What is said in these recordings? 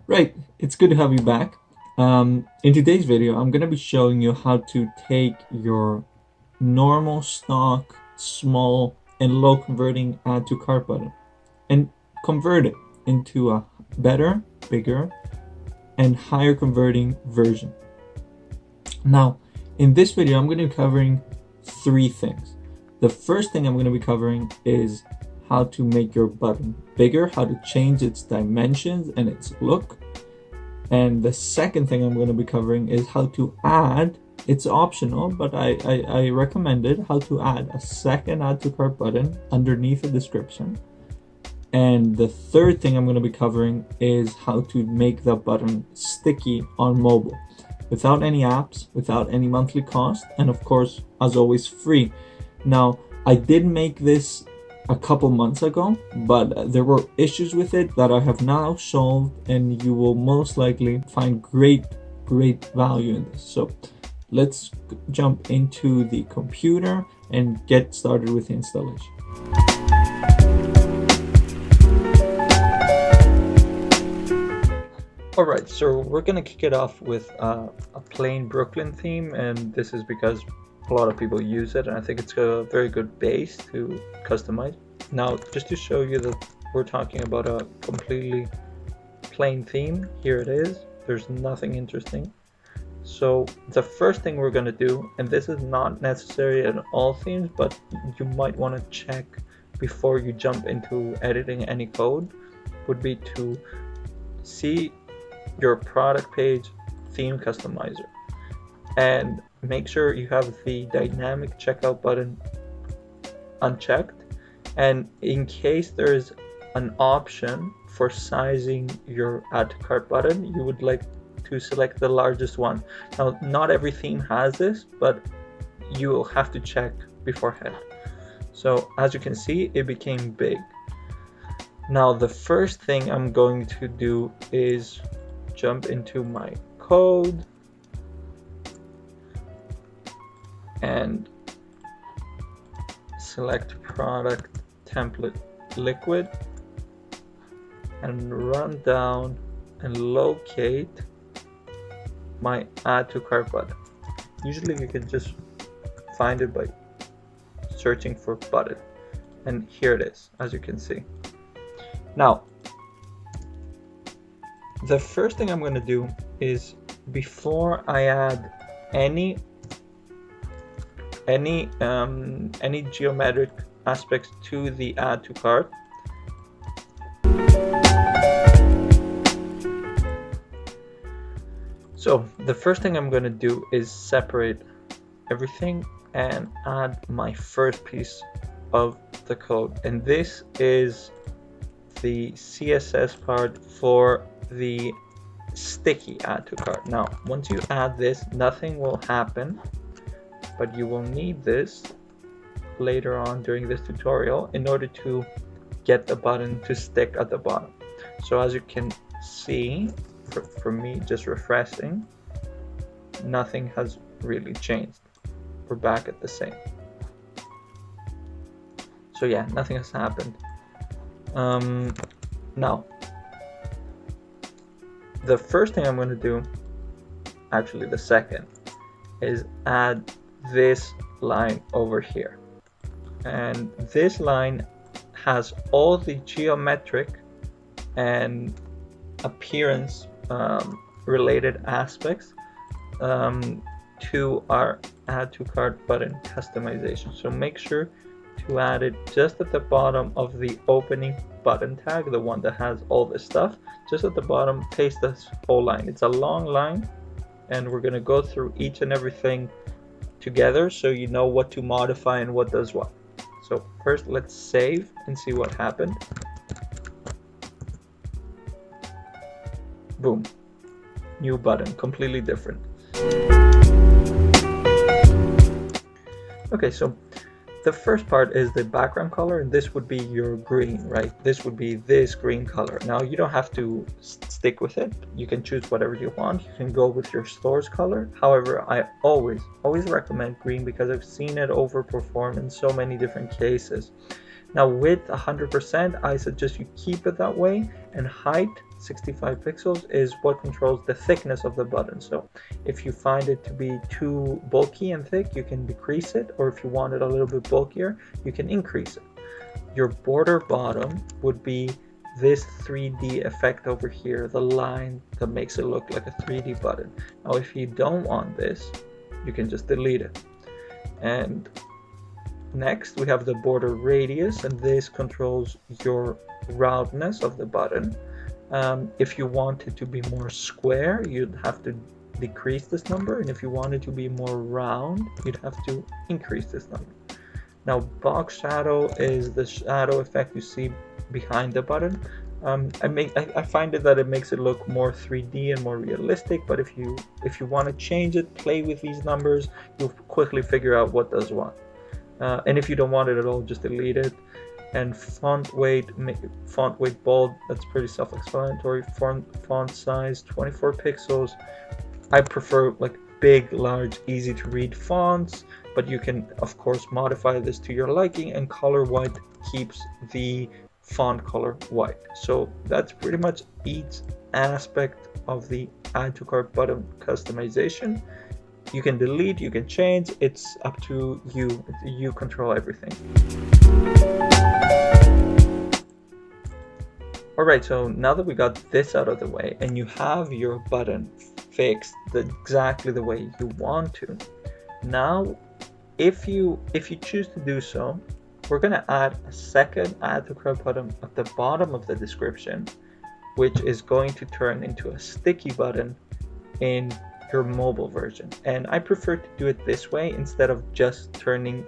Right, it's good to have you back. In today's video, I'm going to be showing you how to take your normal stock, small, and low converting add to cart button and convert it into a better, bigger, and higher converting version. Now, in this video, I'm going to be covering three things. The first thing I'm going to be covering is how to make your button bigger, how to change its dimensions and its look. And the second thing I'm going to be covering is how to add, it's optional, but I recommend it, how to add a second add to cart button underneath the description. And the third thing I'm going to be covering is how to make the button sticky on mobile without any apps, without any monthly cost, and of course, as always, free. Now, I did make this a couple months ago, but there were issues with it that I have now solved, and you will most likely find great value in this. So let's jump into the computer and get started with the installation. Alright, so we're gonna kick it off with a plain Brooklyn theme, and this is because a lot of people use it and I think it's a very good base to customize. Now, just to show you that we're talking about a completely plain theme, here it is. There's nothing interesting. So the first thing we're going to do, and this is not necessary in all themes, but you might want to check before you jump into editing any code, would be to see your product page theme customizer and make sure you have the dynamic checkout button unchecked, and in case there's an option for sizing your add to cart button, you would like to select the largest one. Now, not every theme has this, but you will have to check beforehand. So as you can see, it became big. Now, the first thing I'm going to do is jump into my code and select product template liquid and run down and locate my add to cart button. Usually you can just find it by searching for button, and here it is, as you can see. Now, the first thing I'm going to do is, before I add any geometric aspects to the add to cart, so the first thing I'm going to do is separate everything and add my first piece of the code, and this is the CSS part for the sticky add to cart. Now, once you add this, nothing will happen, but you will need this later on during this tutorial in order to get the button to stick at the bottom. So as you can see, for me just refreshing, nothing has really changed. We're back at the same. So yeah, nothing has happened. Now, the first thing I'm going to do, actually the second, is add this line over here. And this line has all the geometric and appearance related aspects to our add to cart button customization. So make sure to add it just at the bottom of the opening button tag, the one that has all this stuff. Just at the bottom, paste this whole line. It's a long line, and we're going to go through each and everything together so you know what to modify and what does what. So first, let's save and see what happened. Boom, new button, completely different. Okay, so the first part is the background color, and this would be your green, right? This would be this green color. Now, you don't have to stick with it. You can choose whatever you want. You can go with your store's color. However, I always recommend green because I've seen it overperform in so many different cases. Now width 100%, I suggest you keep it that way, and height 65 pixels is what controls the thickness of the button. So if you find it to be too bulky and thick, you can decrease it, or if you want it a little bit bulkier, you can increase it. Your border bottom would be this 3D effect over here, the line that makes it look like a 3D button. Now if you don't want this, you can just delete it. And next we have the border radius, and this controls your roundness of the button. If you want it to be more square, you'd have to decrease this number, and if you want it to be more round, you'd have to increase this number. Now box shadow is the shadow effect you see behind the button. I find it that it makes it look more 3D and more realistic, but if you want to change it, play with these numbers, you'll quickly figure out what does what. And if you don't want it at all, just delete it. And font weight bold, that's pretty self-explanatory. Font size 24 pixels. I prefer like big, large, easy to read fonts, but you can of course modify this to your liking, and color white keeps the font color white. So that's pretty much each aspect of the add to cart button customization. You can delete, you can change, it's up to you. You control everything. Alright, so now that we got this out of the way and you have your button fixed exactly the way you want to, now if you choose to do so, we're going to add a second add to cart button at the bottom of the description, which is going to turn into a sticky button in your mobile version. And I prefer to do it this way instead of just turning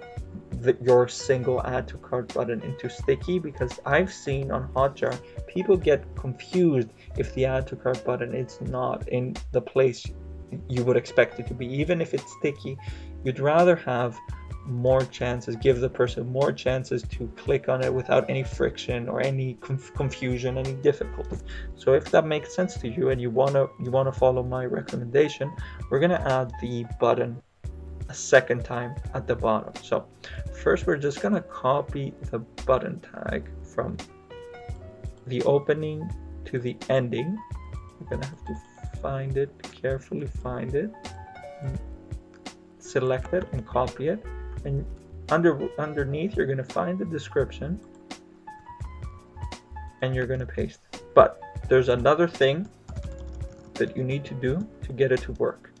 your single add to cart button into sticky, because I've seen on Hotjar people get confused if the add to cart button is not in the place you would expect it to be. Even if it's sticky, you'd rather have more chances, give the person more chances to click on it without any friction or any confusion, any difficulty. So if that makes sense to you and you wanna follow my recommendation, we're gonna add the button a second time at the bottom. So first we're just gonna copy the button tag from the opening to the ending. You're gonna have to find it, carefully find it, select it and copy it. And underneath you're going to find the description and you're going to paste. But there's another thing that you need to do to get it to work.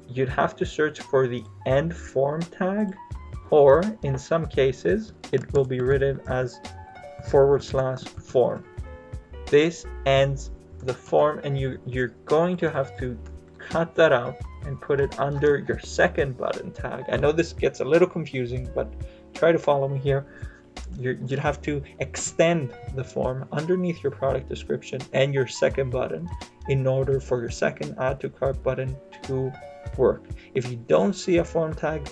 You'd have to search for the end form tag, or in some cases it will be written as /form. This ends the form, and you're going to have to cut that out and put it under your second button tag. I know this gets a little confusing, but try to follow me here. You'd have to extend the form underneath your product description and your second button in order for your second add to cart button to work. If you don't see a form tag,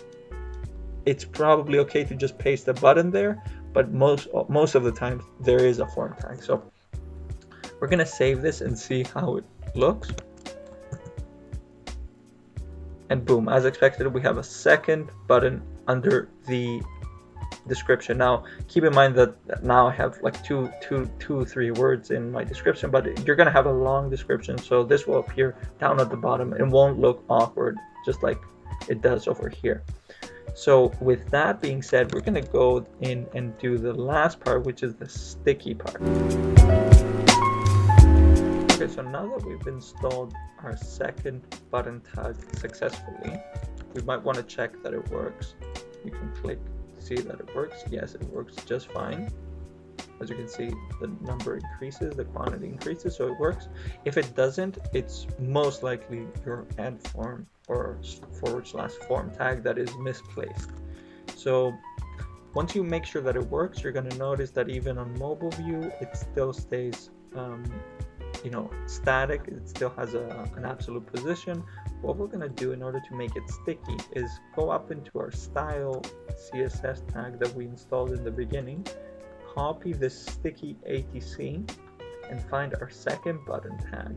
it's probably okay to just paste a button there, but most of the time there is a form tag. So we're gonna save this and see how it looks. And boom, as expected, we have a second button under the description. Now keep in mind that now I have like two, 3 words in my description, but you're gonna have a long description, so this will appear down at the bottom and won't look awkward just like it does over here. So with that being said, we're gonna go in and do the last part, which is the sticky part. Okay, so now that we've installed our second button tag successfully, we might want to check that it works. You can click to see that it works. Yes, it works just fine. As you can see, the number increases, the quantity increases, so it works. If it doesn't, it's most likely your end form or /form tag that is misplaced. So once you make sure that it works, you're going to notice that even on mobile view, it still stays static. It still has an absolute position. What we're going to do in order to make it sticky is go up into our style CSS tag that we installed in the beginning, copy this sticky ATC and find our second button tag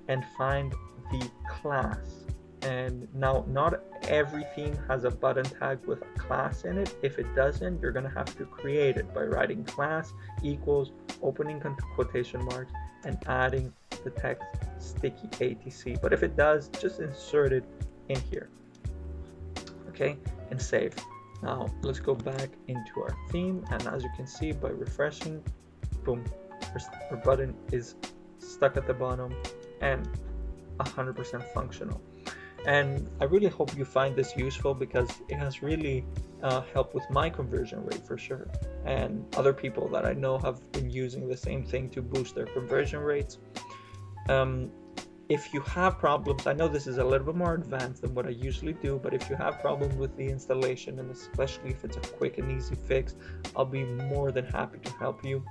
and find the class And now not every theme has a button tag with a class in it. If it doesn't, you're going to have to create it by writing class equals, opening quotation marks, and adding the text sticky ATC. But if it does, just insert it in here. Okay, and save. Now let's go back into our theme, and as you can see by refreshing, boom, our button is stuck at the bottom and 100% functional. And I really hope you find this useful, because it has really helped with my conversion rate for sure, and other people that I know have been using the same thing to boost their conversion rates. If you have problems, I know this is a little bit more advanced than what I usually do, but if you have problems with the installation, and especially if it's a quick and easy fix, I'll be more than happy to help you.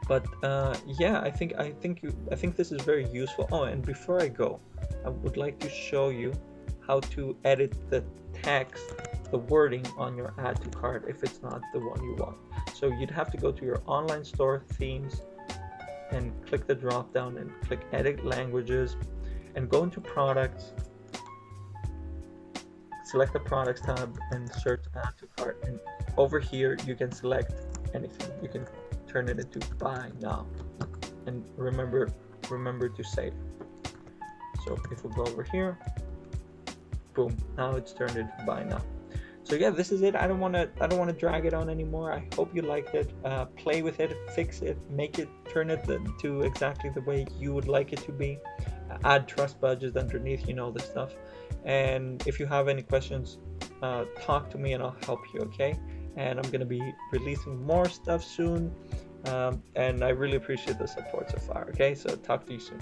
But yeah, I think this is very useful. Oh, and before I go, I would like to show you how to edit the text, the wording on your add to cart if it's not the one you want. So you'd have to go to your online store, themes, and click the drop down and click edit languages, and go into products, select the products tab and search add to cart, and over here you can select anything. You can turn it into buy now, and remember to save. So if we go over here, boom, now it's turned into buy now. So yeah, this is it. I don't want to drag it on anymore. I hope you liked it. Play with it, fix it, make it, turn it to exactly the way you would like it to be. Add trust budgets underneath, you know, the stuff. And if you have any questions, talk to me and I'll help you, okay? And I'm gonna be releasing more stuff soon. And I really appreciate the support so far, okay? So talk to you soon.